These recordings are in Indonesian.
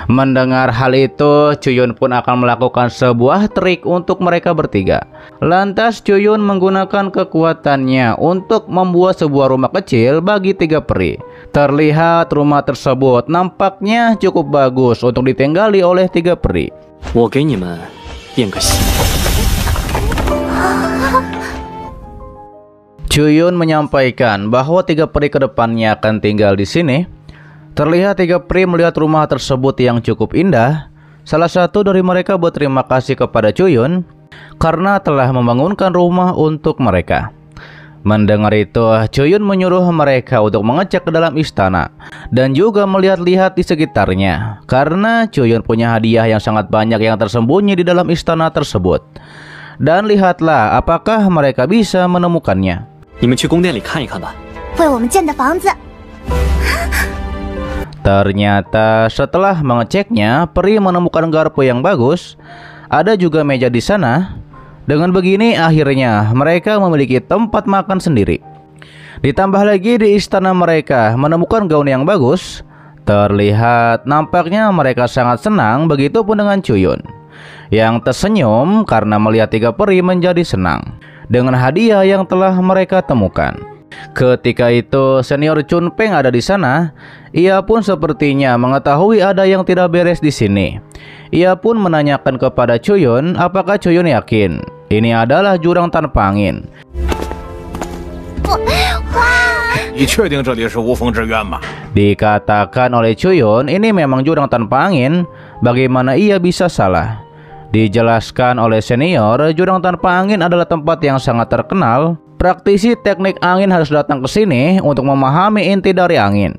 Mendengar hal itu, Chuyun pun akan melakukan sebuah trik untuk mereka bertiga. Lantas Chuyun menggunakan kekuatannya untuk membuat sebuah rumah kecil bagi 3 peri. Terlihat rumah tersebut nampaknya cukup bagus untuk ditinggali oleh 3 peri. Chuyun menyampaikan bahwa 3 peri kedepannya akan tinggal di sini. Terlihat 3 peri melihat rumah tersebut yang cukup indah. Salah satu dari mereka berterima kasih kepada Chuyun karena telah membangunkan rumah untuk mereka. Mendengar itu, Chuyun menyuruh mereka untuk mengecek ke dalam istana dan juga melihat-lihat di sekitarnya, karena Chuyun punya hadiah yang sangat banyak yang tersembunyi di dalam istana tersebut. Dan lihatlah apakah mereka bisa menemukannya. Ternyata setelah mengeceknya, peri menemukan garpu yang bagus. Ada juga meja di sana. Dengan begini akhirnya mereka memiliki tempat makan sendiri. Ditambah lagi di istana mereka menemukan gaun yang bagus. Terlihat nampaknya mereka sangat senang, begitupun dengan Chuyun yang tersenyum karena melihat 3 peri menjadi senang dengan hadiah yang telah mereka temukan. Ketika itu senior Chunpeng ada di sana. Ia pun sepertinya mengetahui ada yang tidak beres di sini. Ia pun menanyakan kepada Chuyun apakah Chuyun yakin ini adalah jurang tanpa angin. Dikatakan oleh Chuyun ini memang jurang tanpa angin. Bagaimana ia bisa salah? Dijelaskan oleh senior, jurang tanpa angin adalah tempat yang sangat terkenal. Praktisi teknik angin harus datang ke sini untuk memahami inti dari angin.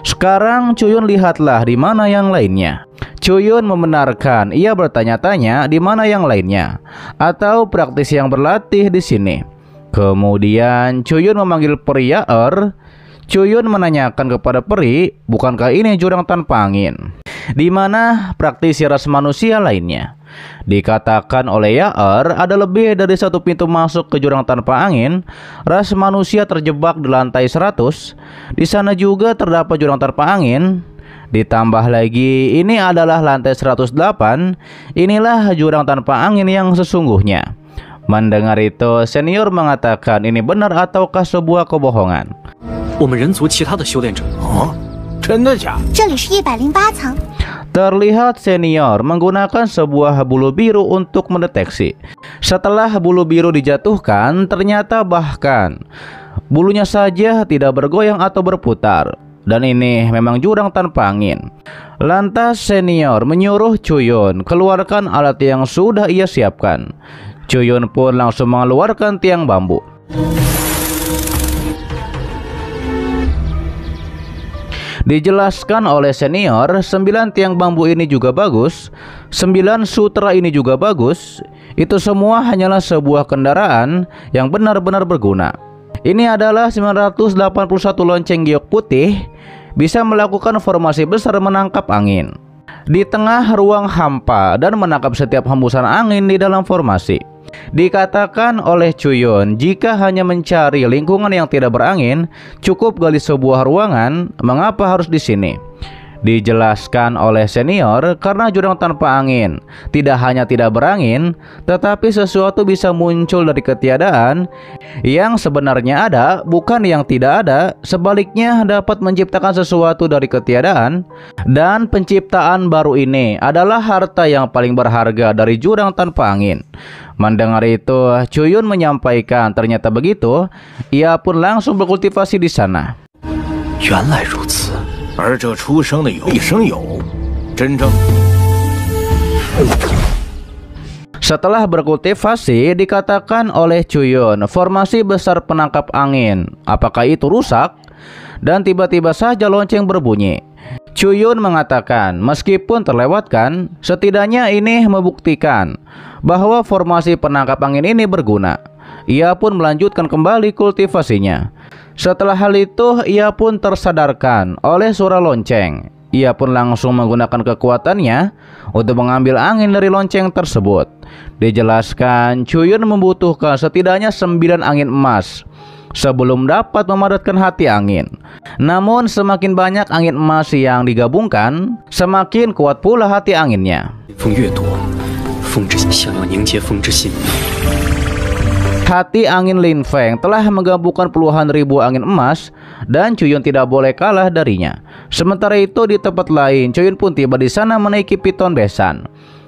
Sekarang Chuyun lihatlah di mana yang lainnya. Chuyun membenarkan, ia bertanya-tanya di mana yang lainnya, atau praktisi yang berlatih di sini. Kemudian Chuyun memanggil peri Yaer. Chuyun menanyakan kepada peri, bukankah ini jurang tanpa angin? Di mana praktisi ras manusia lainnya? Dikatakan oleh Yaer ada lebih dari 1 pintu masuk ke jurang tanpa angin. Ras manusia terjebak di lantai 100. Di sana juga terdapat jurang tanpa angin. Ditambah lagi ini adalah lantai 108. Inilah jurang tanpa angin yang sesungguhnya. Mendengar itu, senior mengatakan ini benar ataukah sebuah kebohongan. Terlihat senior menggunakan sebuah bulu biru untuk mendeteksi. Setelah bulu biru dijatuhkan, ternyata bahkan bulunya saja tidak bergoyang atau berputar. Dan ini memang jurang tanpa angin. Lantas senior menyuruh Chuyun keluarkan alat yang sudah ia siapkan. Chuyun pun langsung mengeluarkan tiang bambu. Dijelaskan oleh senior, 9 tiang bambu ini juga bagus, 9 sutra ini juga bagus. Itu semua hanyalah sebuah kendaraan yang benar-benar berguna. Ini adalah 981 lonceng giok putih, bisa melakukan formasi besar menangkap angin di tengah ruang hampa dan menangkap setiap hembusan angin di dalam formasi. Dikatakan oleh Chuyun, jika hanya mencari lingkungan yang tidak berangin, cukup gali sebuah ruangan. Mengapa harus di sini? Dijelaskan oleh senior, karena jurang tanpa angin tidak hanya tidak berangin, tetapi sesuatu bisa muncul dari ketiadaan. Yang sebenarnya ada, bukan yang tidak ada. Sebaliknya dapat menciptakan sesuatu dari ketiadaan. Dan penciptaan baru ini adalah harta yang paling berharga dari jurang tanpa angin. Mendengar itu, Chuyun menyampaikan ternyata begitu. Ia pun langsung berkultivasi di sana. Setelah berkultivasi, dikatakan oleh Chuyun, formasi besar penangkap angin. Apakah itu rusak? Dan tiba-tiba saja lonceng berbunyi. Chuyun mengatakan, meskipun terlewatkan, setidaknya ini membuktikan bahwa formasi penangkap angin ini berguna. Ia pun melanjutkan kembali kultivasinya. Setelah hal itu, ia pun tersadarkan oleh suara lonceng. Ia pun langsung menggunakan kekuatannya untuk mengambil angin dari lonceng tersebut. Dijelaskan, Chuyun membutuhkan setidaknya 9 angin emas sebelum dapat memadatkan hati angin. Namun semakin banyak angin emas yang digabungkan, semakin kuat pula hati anginnya. Hati angin Lin Feng telah menggabungkan puluhan ribu angin emas dan Chuyun tidak boleh kalah darinya. Sementara itu di tempat lain, Chuyun pun tiba di sana menaiki piton besan.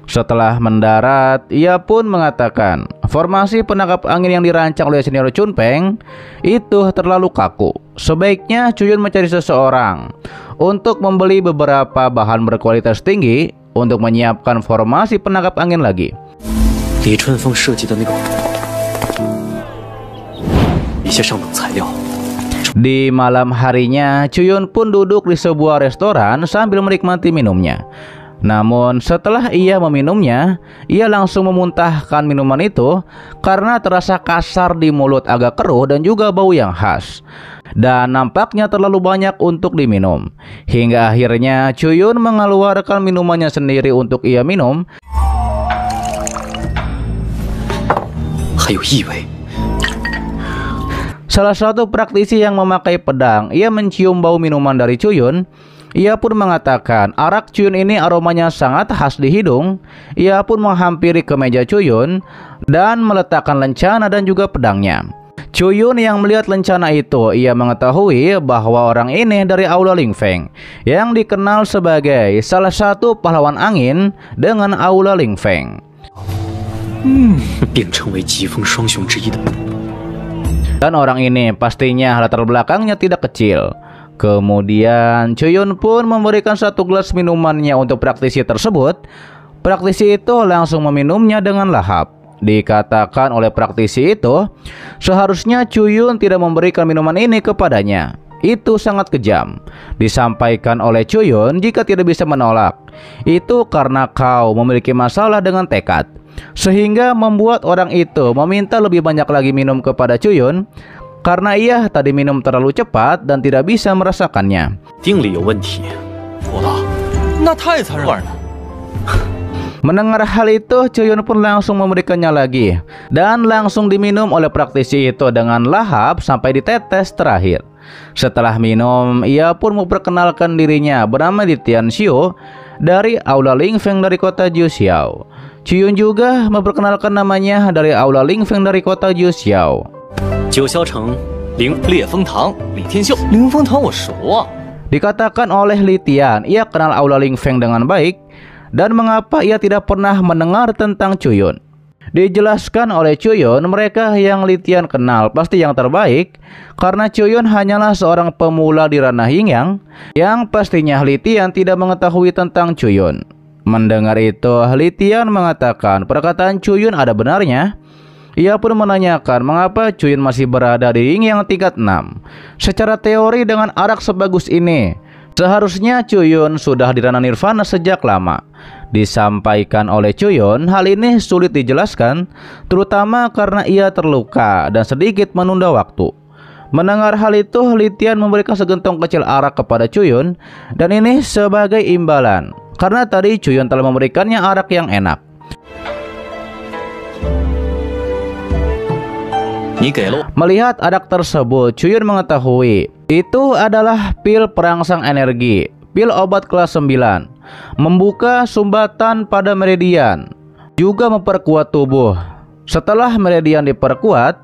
Setelah mendarat, ia pun mengatakan formasi penangkap angin yang dirancang oleh senior Chun Peng itu terlalu kaku. Sebaiknya Chuyun mencari seseorang untuk membeli beberapa bahan berkualitas tinggi untuk menyiapkan formasi penangkap angin lagi. Di malam harinya, Chuyun pun duduk di sebuah restoran sambil menikmati minumnya. Namun setelah ia meminumnya, ia langsung memuntahkan minuman itu karena terasa kasar di mulut, agak keruh dan juga bau yang khas. Dan nampaknya terlalu banyak untuk diminum. Hingga akhirnya Chuyun mengeluarkan minumannya sendiri untuk ia minum. Salah satu praktisi yang memakai pedang, ia mencium bau minuman dari Chuyun. Ia pun mengatakan arak Chuyun ini aromanya sangat khas di hidung. Ia pun menghampiri ke meja Chuyun dan meletakkan lencana dan juga pedangnya. Chuyun yang melihat lencana itu, ia mengetahui bahwa orang ini dari Aula Ling Feng, yang dikenal sebagai salah satu pahlawan angin dengan Aula Ling Feng. Dan orang ini pastinya latar belakangnya tidak kecil. Kemudian Chuyun pun memberikan satu gelas minumannya untuk praktisi tersebut. Praktisi itu langsung meminumnya dengan lahap. Dikatakan oleh praktisi itu, seharusnya Chuyun tidak memberikan minuman ini kepadanya. Itu sangat kejam. Disampaikan oleh Chuyun jika tidak bisa menolak. Itu karena kau memiliki masalah dengan tekad, sehingga membuat orang itu meminta lebih banyak lagi minum kepada Chuyun. Karena ia tadi minum terlalu cepat dan tidak bisa merasakannya. Mendengar hal itu, Chuyun pun langsung memberikannya lagi dan langsung diminum oleh praktisi itu dengan lahap sampai di tetes terakhir. Setelah minum, ia pun memperkenalkan dirinya bernama Tian Xiu dari Aula Ling Feng dari kota Jiuxiao. Chuyun juga memperkenalkan namanya dari Aula Ling Feng dari kota Jiuxiao. Dikatakan oleh Li Tian, ia kenal Aula Ling Feng dengan baik dan mengapa ia tidak pernah mendengar tentang Chuyun. Dijelaskan oleh Chuyun, mereka yang Li Tian kenal pasti yang terbaik karena Chuyun hanyalah seorang pemula di ranah Yin Yang, yang pastinya Li Tian tidak mengetahui tentang Chuyun. Mendengar itu, Li Tian mengatakan perkataan Chuyun ada benarnya. Ia pun menanyakan mengapa Chuyun masih berada di Yin Yang tingkat 6. Secara teori dengan arak sebagus ini, seharusnya Chuyun sudah di ranah nirvana sejak lama. Disampaikan oleh Chuyun, hal ini sulit dijelaskan, terutama karena ia terluka dan sedikit menunda waktu. Mendengar hal itu, Li Tian memberikan segentong kecil arak kepada Chuyun, dan ini sebagai imbalan karena tadi Chuyun telah memberikannya arak yang enak. Melihat arak tersebut, Chuyun mengetahui itu adalah pil perangsang energi, pil obat kelas 9, membuka sumbatan pada meridian, juga memperkuat tubuh. Setelah meridian diperkuat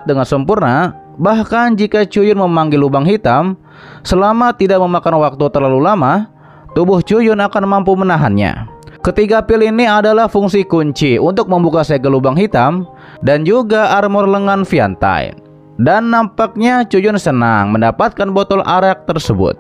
dengan sempurna, bahkan jika Chuyun memanggil lubang hitam, selama tidak memakan waktu terlalu lama, tubuh Chuyun akan mampu menahannya. Ketiga pil ini adalah fungsi kunci untuk membuka segel lubang hitam dan juga armor lengan Viantine. Dan nampaknya Chuyun senang mendapatkan botol arak tersebut.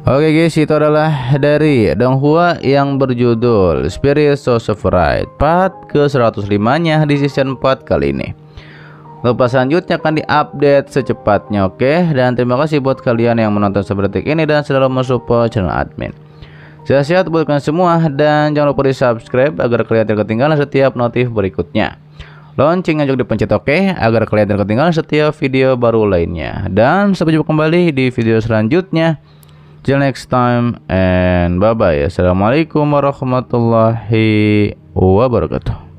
Oke guys, itu adalah dari Donghua yang berjudul Spirit Source of Right part ke-105-nya di season 4 kali ini. Lepas selanjutnya akan diupdate secepatnya, oke? Dan terima kasih buat kalian yang menonton sampai detik ini dan selalu mensupport channel admin. Sehat-sehat buat kalian semua dan jangan lupa di subscribe agar kalian tidak ketinggalan setiap notif berikutnya. Loncengnya juga dipencet, oke? Agar kalian tidak ketinggalan setiap video baru lainnya. Dan sampai jumpa kembali di video selanjutnya. Till next time and bye bye. Assalamualaikum warahmatullahi wabarakatuh.